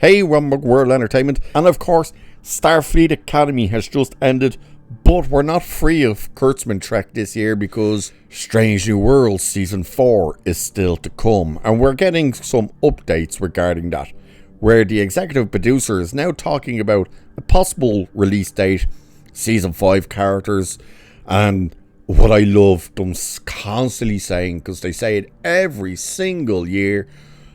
Hey, World Entertainment, and of course, Starfleet Academy has just ended, but we're not free of Kurtzman Trek this year because Strange New Worlds Season 4 is still to come, and we're getting some updates regarding that, where the executive producer is now talking about a possible release date, Season 5 characters, and what I love them constantly saying, because they say it every single year,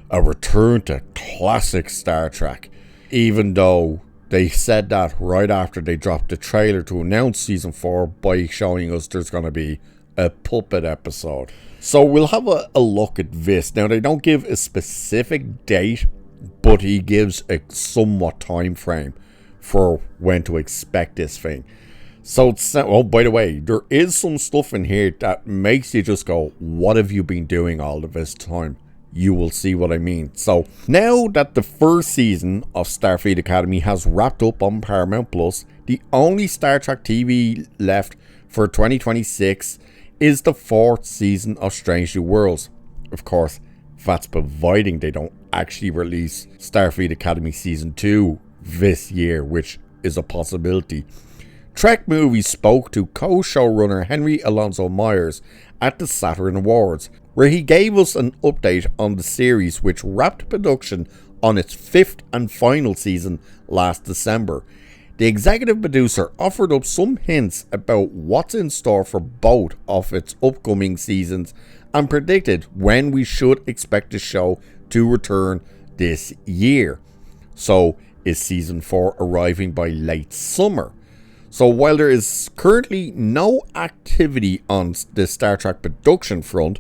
a return to classic Star Trek, even though they said that right after they dropped the trailer to announce Season 4 by showing us there's going to be a puppet episode. So we'll have a look at this. Now, they don't give a specific date, but he gives a somewhat time frame for when to expect this thing. So, oh, by the way, there is some stuff in here that makes you just go, what have you been doing all of this time? You will see what I mean. So, now that the first season of Starfleet Academy has wrapped up on Paramount Plus, the only Star Trek TV left for 2026 is the fourth season of Strange New Worlds. Of course, that's providing they don't actually release Starfleet Academy Season 2 this year, which is a possibility. Trek Movies spoke to co-showrunner Henry Alonso Myers at the Saturn Awards, where he gave us an update on the series, which wrapped production on its fifth and final season last December. The executive producer offered up some hints about what's in store for both of its upcoming seasons and predicted when we should expect the show to return this year. So, is Season 4 arriving by late summer? So while there is currently no activity on the Star Trek production front,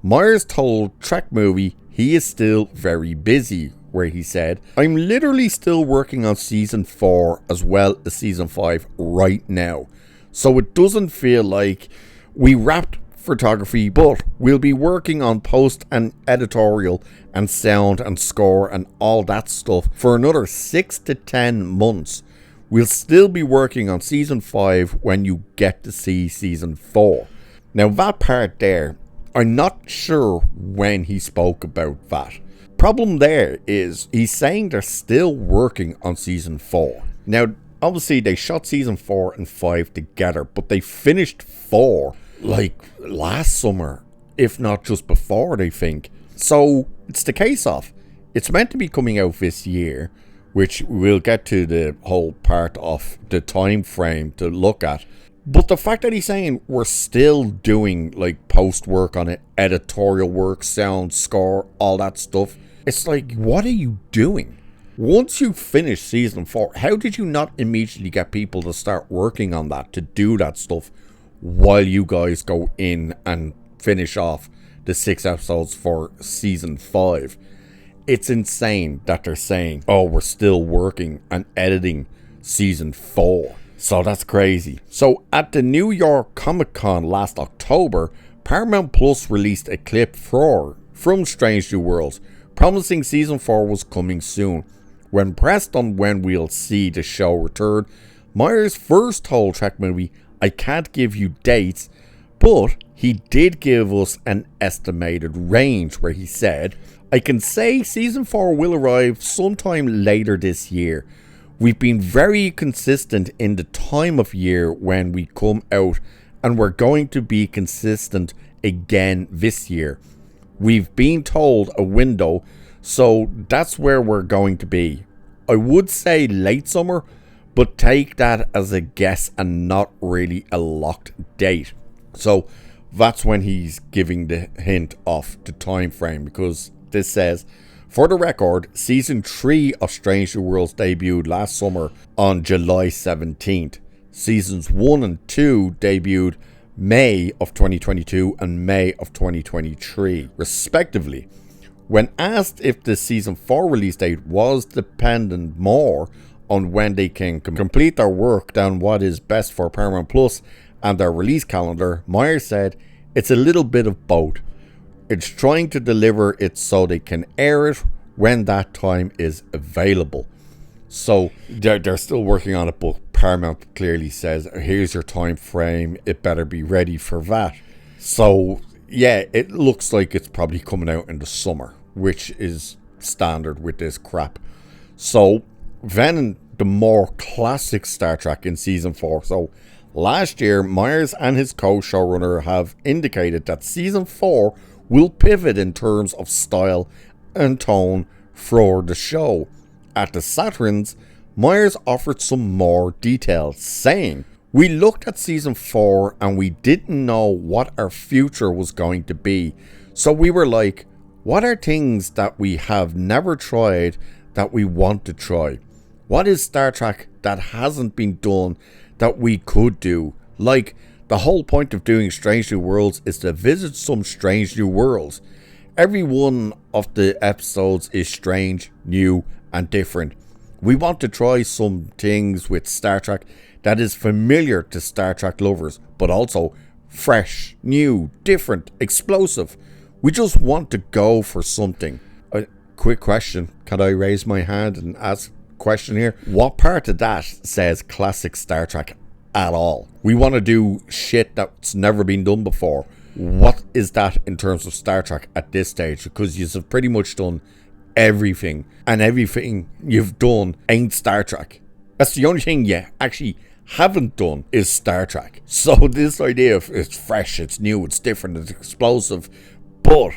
Myers told Trek Movie he is still very busy, where he said, "I'm literally still working on Season 4 as well as Season 5 right now. So it doesn't feel like we wrapped photography, but we'll be working on post and editorial and sound and score and all that stuff for another 6 to 10 months. We'll still be working on Season 5 when you get to see Season 4. Now that part there, I'm not sure when he spoke about that. Problem there is he's saying they're still working on Season 4. Now, obviously they shot Season 4 and 5 together, but they finished 4 like last summer, if not just before, they think. So it's the case of, it's meant to be coming out this year, which we'll get to the whole part of the time frame to look at. But the fact that he's saying we're still doing like post work on it, editorial work, sound, score, all that stuff, it's like, what are you doing? Once you finish Season 4, how did you not immediately get people to start working on that, to do that stuff, while you guys go in and finish off the 6 episodes for Season 5? It's insane that they're saying, oh, we're still working and editing Season 4. So that's crazy. So at the New York Comic Con last October, Paramount Plus released a clip from Strange New Worlds, promising Season 4 was coming soon. When pressed on when we'll see the show return, Myers first told Trek Movie, "I can't give you dates," but he did give us an estimated range where he said, "I can say Season 4 will arrive sometime later this year. We've been very consistent in the time of year when we come out, and we're going to be consistent again this year. We've been told a window, so that's where we're going to be. I would say late summer, but take that as a guess and not really a locked date." So that's when he's giving the hint of the time frame, because this says, "For the record, Season 3 of Strange New Worlds debuted last summer on July 17th. Seasons 1 and 2 debuted May of 2022 and May of 2023, respectively. When asked if the Season 4 release date was dependent more on when they can complete their work than what is best for Paramount Plus and their release calendar, Myers said, "It's a little bit of both. It's trying to deliver it so they can air it when that time is available." So they're still working on it, but Paramount clearly says, here's your time frame, it better be ready for that. So yeah, it looks like it's probably coming out in the summer, which is standard with this crap. So, then the more classic Star Trek in Season 4. So, last year, Myers and his co-showrunner have indicated that Season 4 will pivot in terms of style and tone for the show. At the Saturns, Myers offered some more details, saying, "We looked at Season 4 and we didn't know what our future was going to be. So we were like, what are things that we have never tried that we want to try? What is Star Trek that hasn't been done that we could do? Like, the whole point of doing Strange New Worlds is to visit some strange new worlds. Every one of the episodes is strange, new, and different. We want to try some things with Star Trek that is familiar to Star Trek lovers, but also fresh, new, different, explosive. We just want to go for something." A quick question. Can I raise my hand and ask a question here? What part of that says classic Star Trek at all? We want to do shit that's never been done before. What is that in terms of Star Trek at this stage? Because you've pretty much done everything, and everything you've done ain't Star Trek. That's the only thing you actually haven't done is Star Trek. So this idea of it's fresh, it's new, it's different, it's explosive, but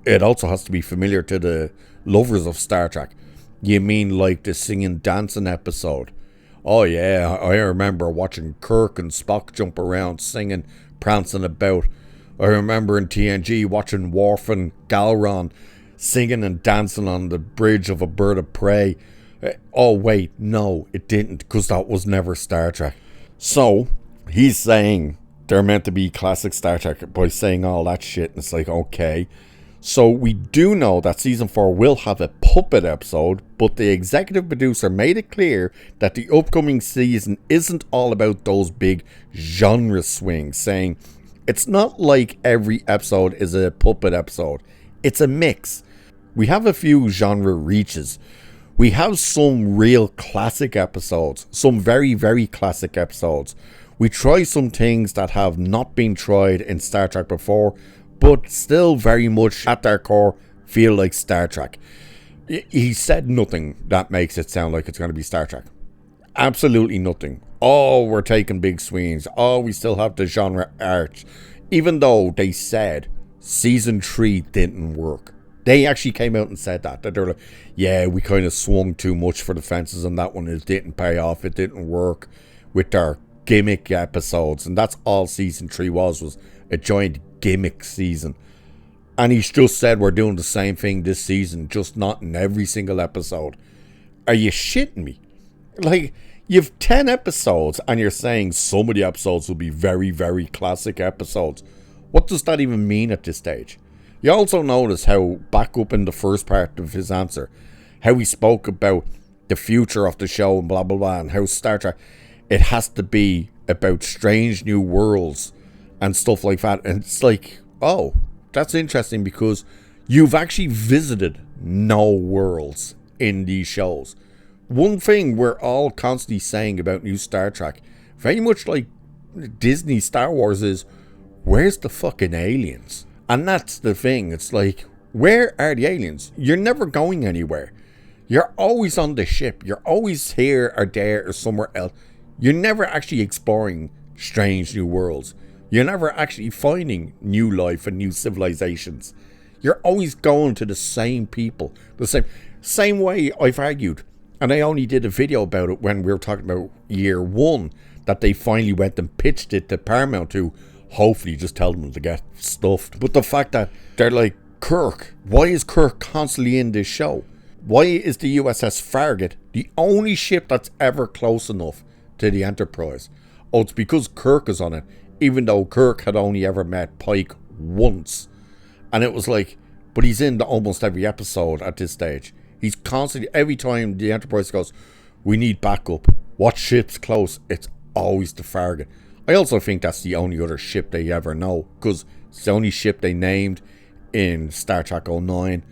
it also has to be familiar to the lovers of Star Trek. You mean like the singing dancing episode? Oh yeah, I remember watching Kirk and Spock jump around singing, prancing about. I remember in TNG watching Worf and Galron singing and dancing on the bridge of a bird of prey. Oh wait, no, it didn't, because that was never Star Trek. So he's saying they're meant to be classic Star Trek by saying all that shit, and it's like, okay. So we do know that Season 4 will have a puppet episode, but the executive producer made it clear that the upcoming season isn't all about those big genre swings, saying it's not like every episode is a puppet episode. It's a mix. We have a few genre reaches. We have some real classic episodes, some very, very classic episodes. We try some things that have not been tried in Star Trek before, but still very much at their core feel like Star Trek. He said nothing that makes it sound like it's going to be Star Trek. Absolutely nothing. Oh, we're taking big swings. Oh, we still have the genre arch. Even though they said Season 3 didn't work. They actually came out and said that. That they're like, yeah, we kind of swung too much for the fences on that one. It didn't pay off. It didn't work with our gimmick episodes. And that's all Season 3 was a giant gimmick season. And he's just said we're doing the same thing this season, just not in every single episode. Are you shitting me? Like, you've 10 episodes and you're saying some of the episodes will be very, very classic episodes. What does that even mean at this stage? You also notice how, back up in the first part of his answer, how he spoke about the future of the show and blah, blah, blah, and how Star Trek, it has to be about strange new worlds and stuff like that. And it's like, oh, that's interesting, because you've actually visited no worlds in these shows. One thing we're all constantly saying about new Star Trek, very much like Disney Star Wars, is where's the fucking aliens? And that's the thing. It's like, where are the aliens? You're never going anywhere. You're always on the ship. You're always here or there or somewhere else. You're never actually exploring strange new worlds. You're never actually finding new life and new civilizations. You're always going to the same people. The same way I've argued. And I only did a video about it when we were talking about year one, that they finally went and pitched it to Paramount to hopefully just tell them to get stuffed. But the fact that they're like, Kirk, why is Kirk constantly in this show? Why is the USS Farragut the only ship that's ever close enough to the Enterprise? Oh, it's because Kirk is on it, even though Kirk had only ever met Pike once. And it was like, but he's in almost every episode at this stage. He's constantly, every time the Enterprise goes, we need backup. What ship's close? It's always the Farragut. I also think that's the only other ship they ever know, because it's the only ship they named in Star Trek 09,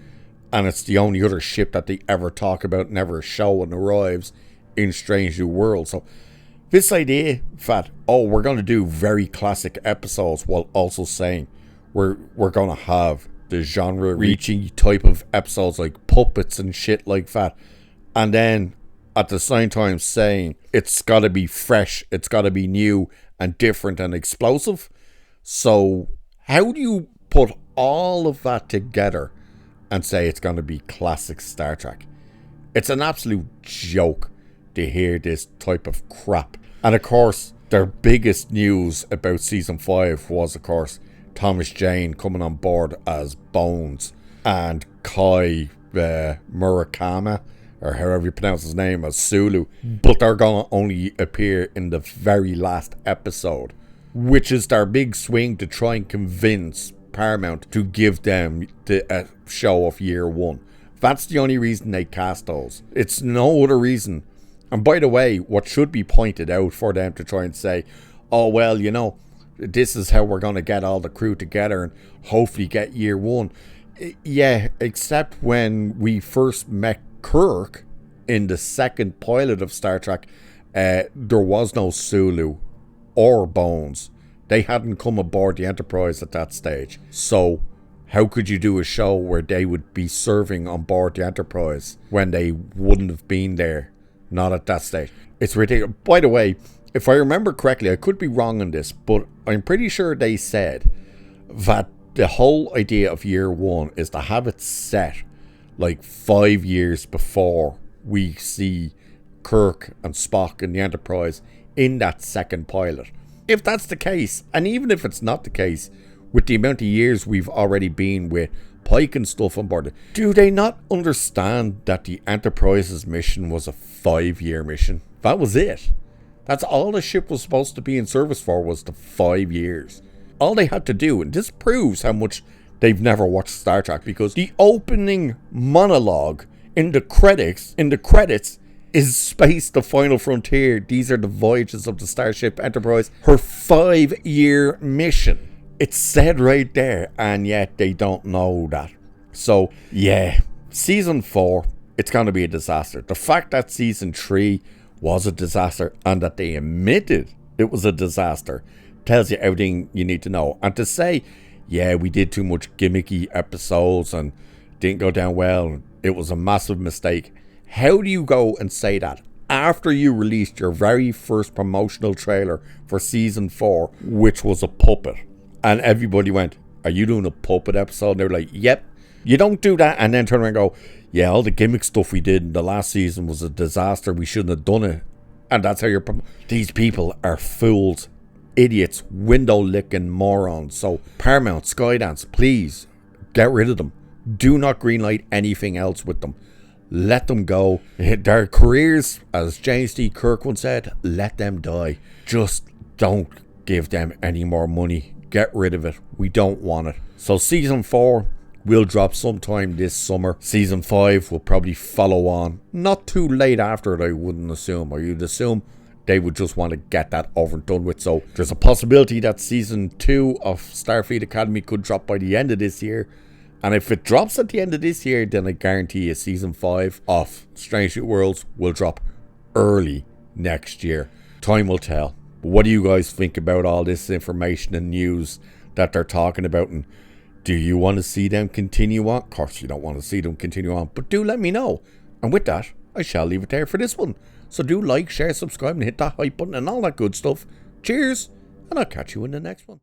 and it's the only other ship that they ever talk about and ever show and arrives in Strange New Worlds. So this idea that, oh, we're going to do very classic episodes while also saying we're going to have the genre reaching type of episodes like puppets and shit like that, and then at the same time saying it's got to be fresh, it's got to be new and different and explosive. So how do you put all of that together and say it's going to be classic Star Trek? It's an absolute joke to hear this type of crap. And of course, their biggest news about season 5 was, of course, Thomas Jane coming on board as Bones, and Kai Murakami, or however you pronounce his name, as Sulu. But they're going to only appear in the very last episode, which is their big swing to try and convince Paramount to give them the show of year 1. That's the only reason they cast those. It's no other reason. And by the way, what should be pointed out for them to try and say, oh, well, you know, this is how we're going to get all the crew together and hopefully get year 1. Yeah, except when we first met Kirk in the second pilot of Star Trek, there was no Sulu or Bones. They hadn't come aboard the Enterprise at that stage. So how could you do a show where they would be serving on board the Enterprise when they wouldn't have been there? Not at that stage. It's ridiculous. By the way, if I remember correctly, I could be wrong on this, but I'm pretty sure they said that the whole idea of year 1 is to have it set like 5 years before we see Kirk and Spock and the Enterprise in that second pilot. If that's the case, and even if it's not the case, with the amount of years we've already been with Pike and stuff on board, do they not understand that the Enterprise's mission was a 5-year mission? That was it. That's all the ship was supposed to be in service for, was the 5 years. All they had to do, and this proves how much they've never watched Star Trek, because the opening monologue in the credits is Space, the Final Frontier. These are the voyages of the Starship Enterprise, her 5-year mission. It's said right there, and yet they don't know that. So, yeah, season 4, it's going to be a disaster. The fact that season 3 was a disaster and that they admitted it was a disaster tells you everything you need to know. And to say, yeah, we did too much gimmicky episodes and didn't go down well, it was a massive mistake. How do you go and say that after you released your very first promotional trailer for season 4, which was a puppet? And everybody went, are you doing a puppet episode? And they were like, yep. You don't do that and then turn around and go, yeah, all the gimmick stuff we did in the last season was a disaster. We shouldn't have done it. And that's how you're... These people are fools, idiots, window-licking morons. So Paramount, Skydance, please, get rid of them. Do not greenlight anything else with them. Let them go. Their careers, as James D. Kirk once said, let them die. Just don't give them any more money. Get rid of it. We don't want it. So season 4 will drop sometime this summer. Season 5 will probably follow on. Not too late after it, I wouldn't assume. Or you'd assume they would just want to get that over and done with. So there's a possibility that season 2 of Starfleet Academy could drop by the end of this year. And if it drops at the end of this year, then I guarantee you season 5 of Strange New Worlds will drop early next year. Time will tell. But what do you guys think about all this information and news that they're talking about? And do you want to see them continue on? Of course you don't want to see them continue on, but do let me know. And with that, I shall leave it there for this one. So do like, share, subscribe, and hit that hype button and all that good stuff. Cheers, and I'll catch you in the next one.